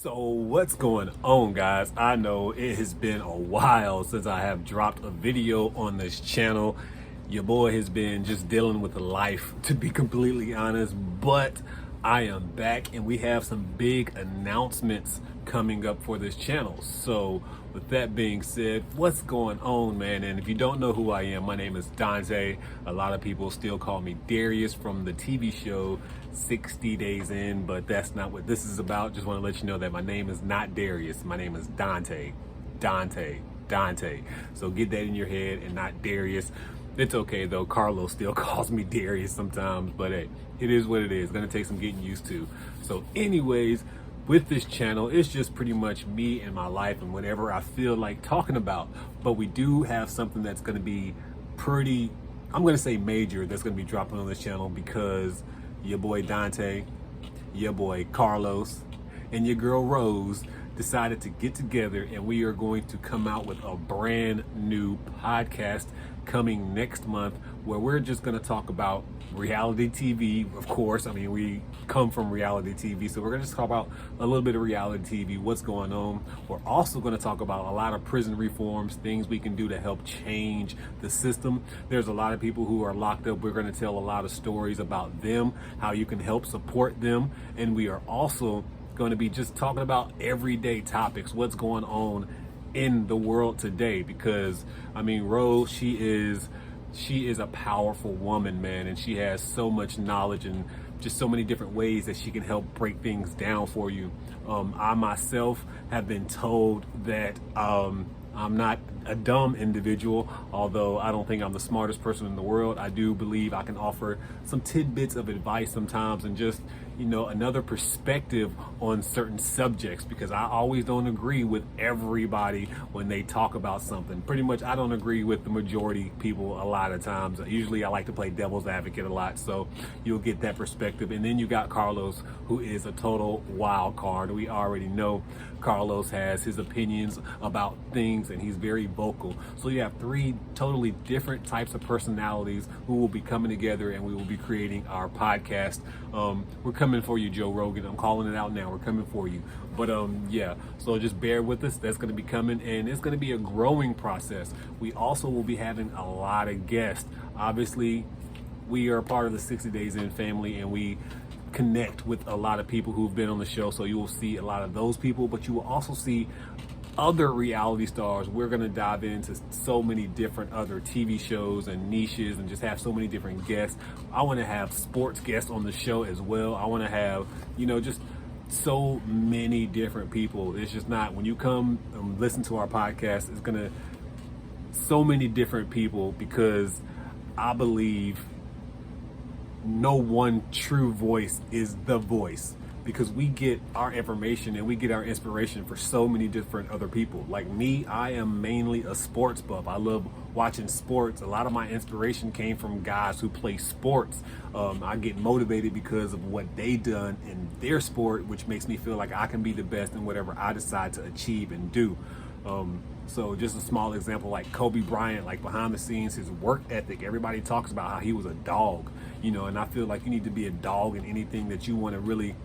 So what's going on, guys? I know it has been a while since I have dropped a video on this channel. Your boy has been just dealing with life, to be completely honest, but I am back and we have some big announcements coming up for this channel. So with that being said, what's going on, man? And if you don't know who I am, my name is Dontae. A lot of people still call me Darius from the TV show 60 Days In, but that's not what this is about. Just want to let you know that my name is not Darius. My name is Dontae. Dontae. So get that in your head and not Darius. It's okay though, Carlos still calls me Darius sometimes, but hey, it is what it is. Gonna take some getting used to. So anyways, with this channel, it's just pretty much me and my life and whatever I feel like talking about. But we do have something that's gonna be pretty, I'm gonna say major, that's gonna be dropping on this channel because your boy Dontae, your boy Carlos, and your girl Rose decided to get together, and we are going to come out with a brand new podcast coming next month where we're just going to talk about reality TV. Of course, I mean, we come from reality TV, so we're going to just talk about a little bit of reality TV, what's going on. We're also going to talk about a lot of prison reforms, things we can do to help change the system. There's a lot of people who are locked up. We're going to tell a lot of stories about them, how you can help support them, and we are also going to be just talking about everyday topics, what's going on in the world today. Because I mean, Rose, she is a powerful woman, man, and she has so much knowledge and just so many different ways that she can help break things down for you. I myself have been told that I'm not a dumb individual, although I don't think I'm the smartest person in the world. I do believe I can offer some tidbits of advice sometimes and just, you know, another perspective on certain subjects, because I always don't agree with everybody when they talk about something. Pretty much I don't agree with the majority people a lot of times. Usually I like to play devil's advocate a lot, so you'll get that perspective. And then you got Carlos, who is a total wild card. We already know Carlos has his opinions about things and he's very vocal. So you have three totally different types of personalities who will be coming together, and we will be creating our podcast. We're coming for you, Joe Rogan. I'm calling it out now. We're coming for you. But yeah, so just bear with us. That's going to be coming, and it's going to be a growing process. We also will be having a lot of guests. Obviously, we are part of the 60 Days In family, and we connect with a lot of people who've been on the show. So you will see a lot of those people, but you will also see other reality stars. We're going to dive into so many different other TV shows and niches and just have so many different guests. I want to have sports guests on the show as well. I want to have, you know, just so many different people. It's just not, when you come and listen to our podcast, it's going to, so many different people, because I believe no one true voice is the voice, because we get our information and we get our inspiration for so many different other people. Like me, I am mainly a sports buff. I love watching sports. A lot of my inspiration came from guys who play sports. I get motivated because of what they done in their sport, which makes me feel like I can be the best in whatever I decide to achieve and do. So just a small example, like Kobe Bryant, like behind the scenes, his work ethic, everybody talks about how he was a dog, you know, and I feel like you need to be a dog in anything that you want to really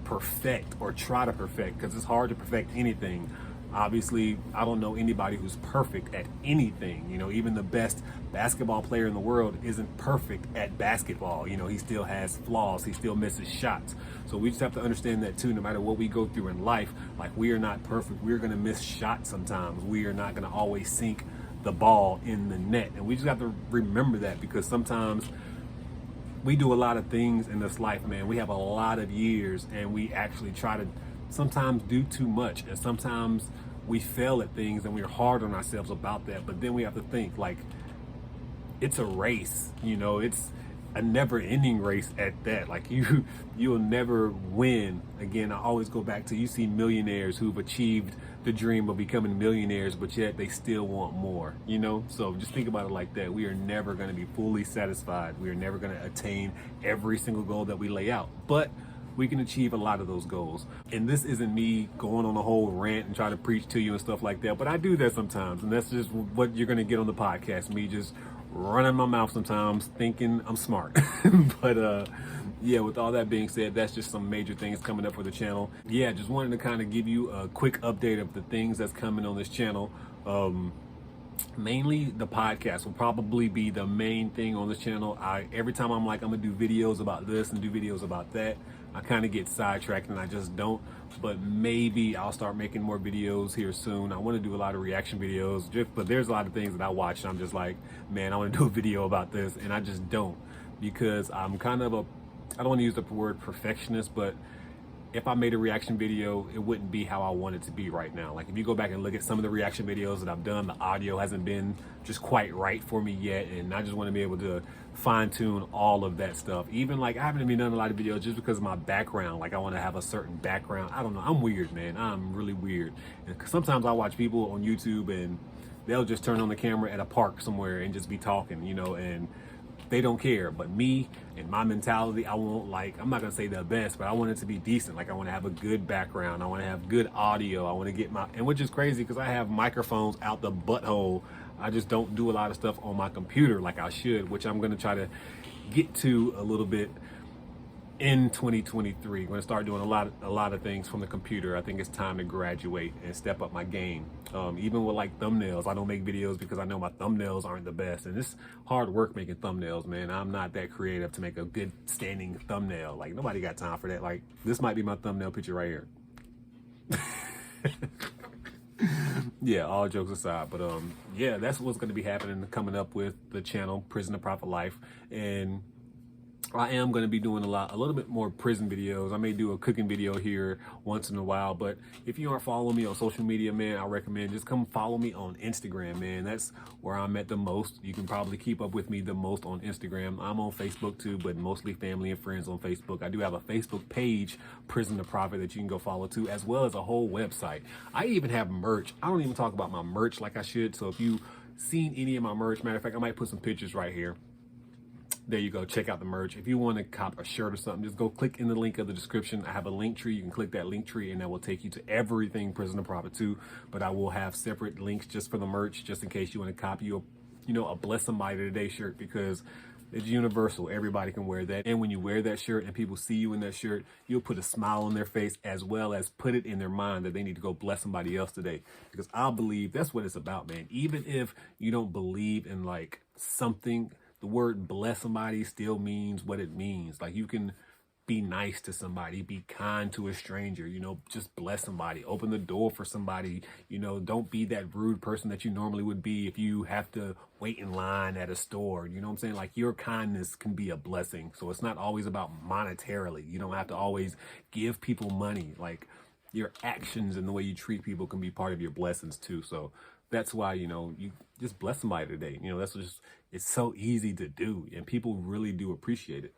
perfect or try to perfect, because it's hard to perfect anything. Obviously, I don't know anybody who's perfect at anything. You know, even the best basketball player in the world isn't perfect at basketball. You know, he still has flaws. He still misses shots. So we just have to understand that too. No matter what we go through in life, like, we are not perfect. We're going to miss shots sometimes. We are not going to always sink the ball in the net. And we just have to remember that, because sometimes we do a lot of things in this life, man. We have a lot of years, and we actually try to sometimes do too much, and sometimes we fail at things and we're hard on ourselves about that. But then we have to think, like, it's a race, you know, it's a never-ending race at that. Like, you'll never win. Again, I always go back to, you see millionaires who've achieved the dream of becoming millionaires, but yet they still want more, you know? So just think about it like that. We are never going to be fully satisfied. We are never going to attain every single goal that we lay out, but we can achieve a lot of those goals. And this isn't me going on a whole rant and trying to preach to you and stuff like that, but I do that sometimes, and that's just what you're going to get on the podcast, me just running my mouth sometimes thinking I'm smart. But yeah, with all that being said, that's just some major things coming up for the channel. Yeah, just wanted to kind of give you a quick update of the things that's coming on this channel. Mainly the podcast will probably be the main thing on this channel. Every time I'm like, I'm gonna do videos about this and do videos about that, I kind of get sidetracked and I just don't. But maybe I'll start making more videos here soon. I want to do a lot of reaction videos, but there's a lot of things that I watch and I'm just like, man, I want to do a video about this, and I just don't, because I'm kind of I don't want to use the word perfectionist, but if I made a reaction video, it wouldn't be how I want it to be right now. Like if you go back and look at some of the reaction videos that I've done, the audio hasn't been just quite right for me yet. And I just want to be able to fine tune all of that stuff. Even like I haven't even done a lot of videos just because of my background. Like I want to have a certain background. I don't know. I'm weird, man. I'm really weird. And sometimes I watch people on YouTube and they'll just turn on the camera at a park somewhere and just be talking, you know, and they don't care. But me and my mentality, I want, like, I'm not gonna say the best, but I want it to be decent. Like I want to have a good background, I want to have good audio, I want to get and which is crazy because I have microphones out the butthole. I just don't do a lot of stuff on my computer like I should, which I'm gonna try to get to a little bit in 2023. I'm going to start doing a lot of things from the computer. I think it's time to graduate and step up my game. Even with like thumbnails, I don't make videos because I know my thumbnails aren't the best, and it's hard work making thumbnails, man. I'm not that creative to make a good standing thumbnail. Like nobody got time for that. Like this might be my thumbnail picture right here. Yeah, all jokes aside, but yeah, that's what's going to be happening coming up with the channel Prison2Profit Life. And I am going to be doing a little bit more prison videos. I may do a cooking video here once in a while, but if you aren't following me on social media, man, I recommend just come follow me on Instagram, man. That's where I'm at the most. You can probably keep up with me the most on Instagram. I'm on Facebook too, but mostly family and friends on Facebook. I do have a Facebook page, Prison2Profit, that you can go follow too, as well as a whole website. I even have merch. I don't even talk about my merch like I should. So if you've seen any of my merch, matter of fact, I might put some pictures right here. There you go. Check out the merch. If you want to cop a shirt or something, just go click in the link of the description. I have a link tree. You can click that link tree and that will take you to everything Prison2Profit 2. But I will have separate links just for the merch, just in case you want to copy a Bless Somebody Today shirt, because it's universal. Everybody can wear that. And when you wear that shirt and people see you in that shirt, you'll put a smile on their face, as well as put it in their mind that they need to go bless somebody else today. Because I believe that's what it's about, man. Even if you don't believe in like something, the word bless somebody still means what it means. Like you can be nice to somebody, be kind to a stranger, just bless somebody, open the door for somebody, don't be that rude person that you normally would be if you have to wait in line at a store. You know what I'm saying? Like your kindness can be a blessing. So it's not always about monetarily. You don't have to always give people money. Like your actions and the way you treat people can be part of your blessings too. So that's why, you just bless somebody today. That's just, it's so easy to do and people really do appreciate it.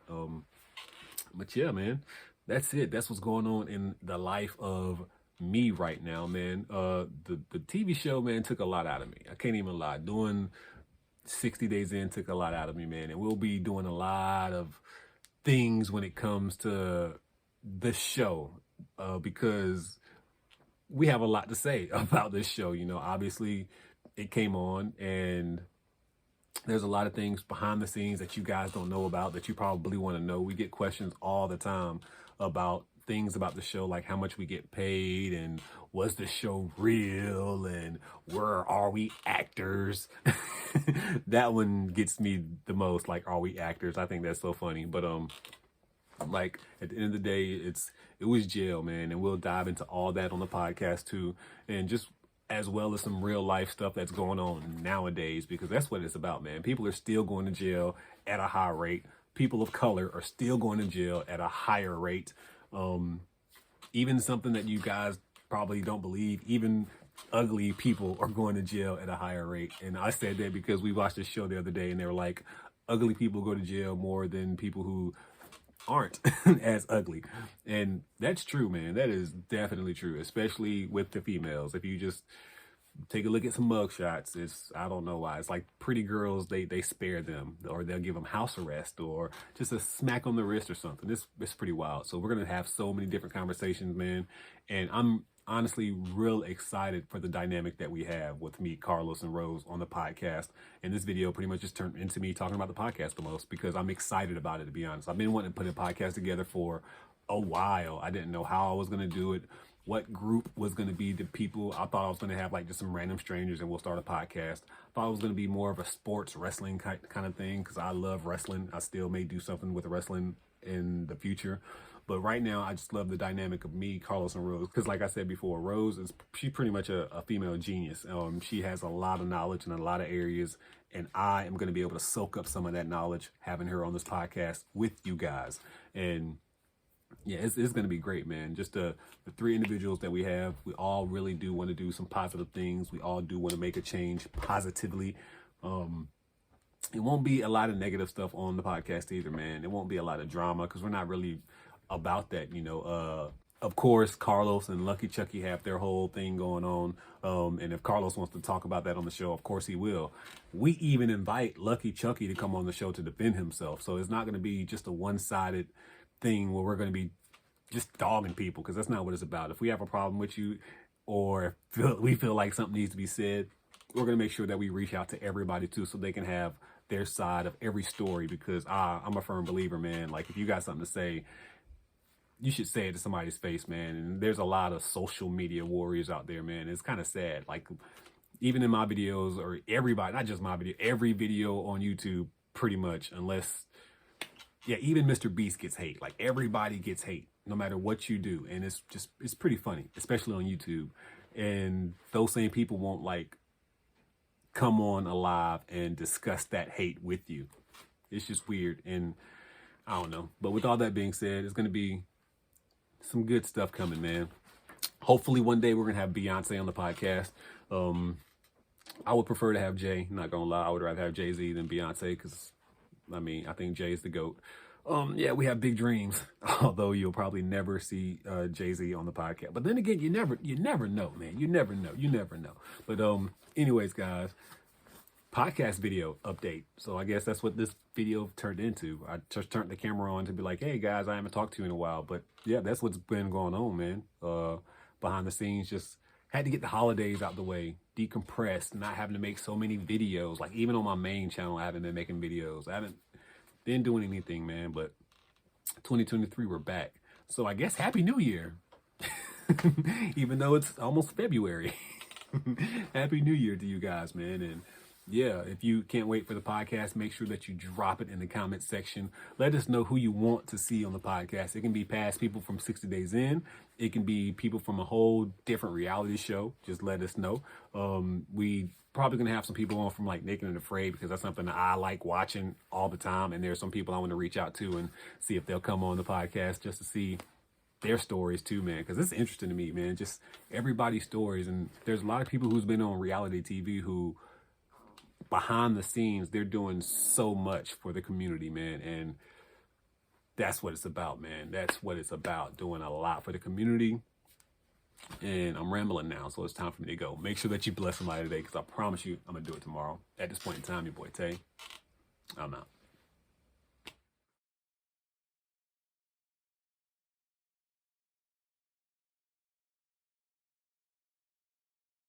But yeah, man, that's it. That's what's going on in the life of me right now, man. The TV show, man, took a lot out of me. I can't even lie. Doing 60 Days In took a lot out of me, man. And we'll be doing a lot of things when it comes to the show, because we have a lot to say about this show. Obviously it came on and there's a lot of things behind the scenes that you guys don't know about that you probably want to know. We get questions all the time about things about the show, like how much we get paid and was the show real and where are we actors? That one gets me the most, like, are we actors? I think that's so funny. But like at the end of the day, it was jail, man, and we'll dive into all that on the podcast too, and just as well as some real life stuff that's going on nowadays, because that's what it's about, man. People are still going to jail at a high rate. People of color are still going to jail at a higher rate. Even something that you guys probably don't believe, even ugly people are going to jail at a higher rate. And I said that because we watched this show the other day and they were like, ugly people go to jail more than people who aren't as ugly. And that's true, man. That is definitely true, especially with the females. If you just take a look at some mug shots, I don't know why, it's like pretty girls, they spare them, or they'll give them house arrest or just a smack on the wrist or something. It's pretty wild. So we're gonna have so many different conversations, man, and I'm honestly real excited for the dynamic that we have with me, Carlos, and Rose on the podcast. And this video pretty much just turned into me talking about the podcast the most because I'm excited about it, to be honest. I've been wanting to put a podcast together for a while. I didn't know how I was going to do it, what group was going to be the people. I thought I was going to have like just some random strangers and we'll start a podcast. I thought it was going to be more of a sports wrestling kind of thing because I love wrestling. I still may do something with wrestling in the future. But right now, I just love the dynamic of me, Carlos, and Rose. Because like I said before, Rose she's pretty much a female genius. She has a lot of knowledge in a lot of areas. And I am going to be able to soak up some of that knowledge having her on this podcast with you guys. And yeah, it's going to be great, man. Just the three individuals that we have, we all really do want to do some positive things. We all do want to make a change positively. It won't be a lot of negative stuff on the podcast either, man. It won't be a lot of drama because we're not really about that, you know. Of course, Carlos and Lucky Chucky have their whole thing going on. And if Carlos wants to talk about that on the show, of course he will. We even invite Lucky Chucky to come on the show to defend himself. So it's not going to be just a one-sided thing where we're going to be just dogging people, because that's not what it's about. If we have a problem with you or we feel like something needs to be said, we're going to make sure that we reach out to everybody too, so they can have their side of every story, because I'm a firm believer, man. Like, if you got something to say, you should say it to somebody's face, man. And there's a lot of social media warriors out there, man. It's kind of sad. Like, even in my videos, or everybody, not just my video, every video on YouTube, pretty much, unless, yeah, even Mr. Beast gets hate. Like, everybody gets hate, no matter what you do. And it's pretty funny, especially on YouTube. And those same people won't, like, come on alive and discuss that hate with you. It's just weird. And I don't know. But with all that being said, it's going to be some good stuff coming, man. Hopefully one day we're going to have Beyonce on the podcast. I would prefer to have Jay. Not going to lie. I would rather have Jay-Z than Beyonce, because, I mean, I think Jay is the GOAT. Yeah, we have big dreams, although you'll probably never see Jay-Z on the podcast. But then again, you never know, man. You never know. But anyways, guys, podcast video update. So I guess that's what this video turned into. I just turned the camera on to be like, hey guys, I haven't talked to you in a while. But yeah, that's what's been going on, man. Behind the scenes, just had to get the holidays out the way, decompress, not having to make so many videos. Like, even on my main channel, I haven't been making videos. I haven't been doing anything, man. But 2023, we're back. So I guess Happy New Year. Even though it's almost February. Happy New Year to you guys, man. And yeah, if you can't wait for the podcast, make sure that you drop it in the comment section. Let us know who you want to see on the podcast. It can be past people from 60 Days In. It can be people from a whole different reality show. Just let us know. We probably going to have some people on from like Naked and Afraid, because that's something that I like watching all the time. And there's some people I want to reach out to and see if they'll come on the podcast just to see their stories too, man, because it's interesting to me, man. Just everybody's stories. And there's a lot of people who's been on reality TV who, behind the scenes, they're doing so much for the community, man. And that's what it's about, man. That's what it's about, doing a lot for the community. And I'm rambling now, so it's time for me to go. Make sure that you bless somebody today, because I promise you I'm going to do it tomorrow. At this point in time, your boy Tay, I'm out.